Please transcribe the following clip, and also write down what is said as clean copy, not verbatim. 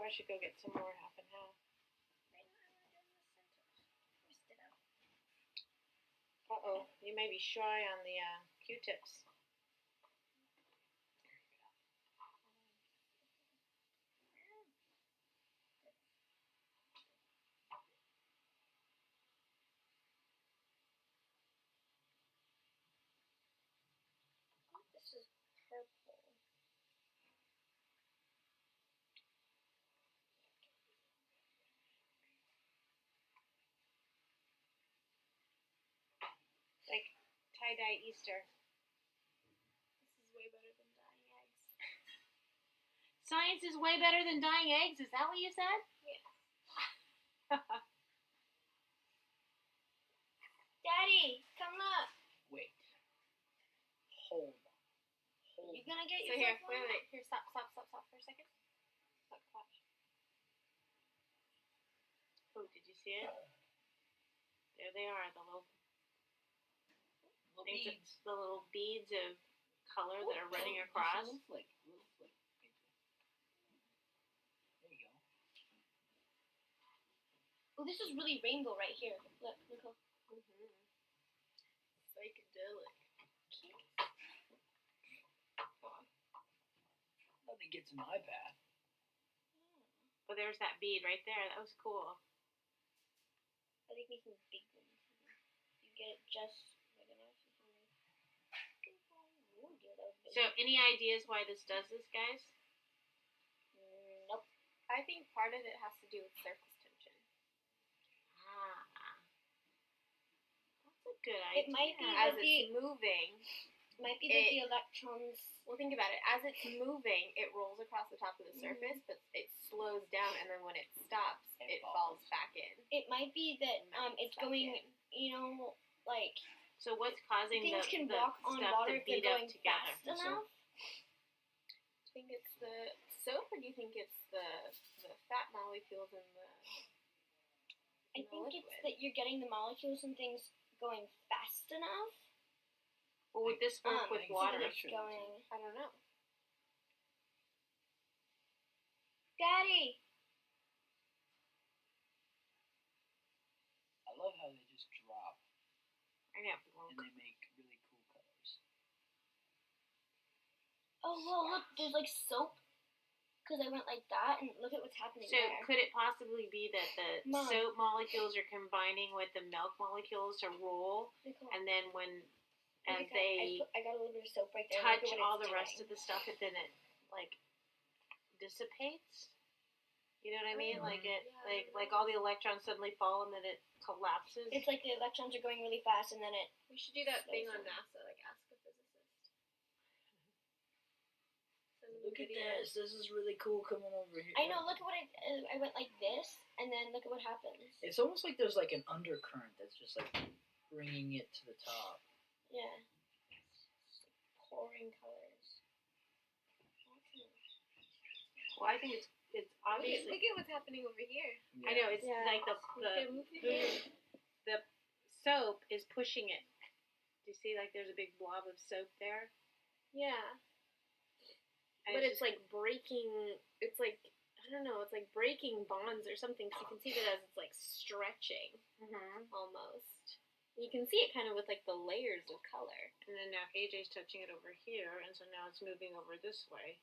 I should go get some more half and half. Uh-oh, you may be shy on the Q-tips. This is purple. Like tie-dye Easter. This is way better than dyeing eggs. Science is way better than dyeing eggs. Is that what you said? Yeah. Daddy, come up. Wait. Hold on. You gonna get So yourself here, one? wait. Here, stop for a second. Look, watch. Oh, did you see it? There they are, the little beads. The little beads of color that are running across. Little flick. There you go. Oh, this is really rainbow right here. Look how Psychedelic. Nothing gets in my path. But there's that bead right there. That was cool. I think we can big ones. You get it just big enough. Ooh, yeah, that was big. So, any ideas why this does this, guys? Nope. I think part of it has to do with surface tension. That's a good idea. It might be As that it's moving, the electrons. well, think about it. As it's moving, it rolls across the top of the surface, but it slows down, and then when it stops, it falls back in. It might be that it's Back going. in. You know, like So, what's causing things the can the walk on stuff water to if they're bead up going together? fast enough. Do you think it's the soap, or do you think it's the fat molecules in the I think it's that you're getting the molecules and things going fast enough. Well, would this work with so water? So that it's going. I don't know. Daddy. I love how they just drop I know. and they make really cool colors. Oh well, look, there's like soap. Because I went like that, and look at what's happening So, there. could it possibly be that the Mom. soap molecules are combining with the milk molecules to roll, and then as they I got a little bit of soap right there. touch Look at what all it's the rest doing. of the stuff, then it like dissipates? You know what I mean? Like it, Yeah, like all the electrons suddenly fall and then it collapses. It's like the electrons are going really fast, and then it. We should do that thing on Slows down. NASA, like ask a physicist. Send them a Look at video. this. This is really cool coming over here. I know. Look at what I went like this, and then look at what happens. It's almost like there's like an undercurrent that's just like bringing it to the top. Yeah. It's like pouring colors. Well, I think it's obviously. Look at what's happening over here. Yeah. I know it's Yeah. like Move your hand. the soap is pushing it. Do you see? Like there's a big blob of soap there. Yeah. And But it's just- like breaking. It's like I don't know. It's like breaking bonds or something. So you can see that as it's like stretching Mhm. almost. You can see it kind of with like the layers of color. And then now AJ's touching it over here, and so now it's moving over this way.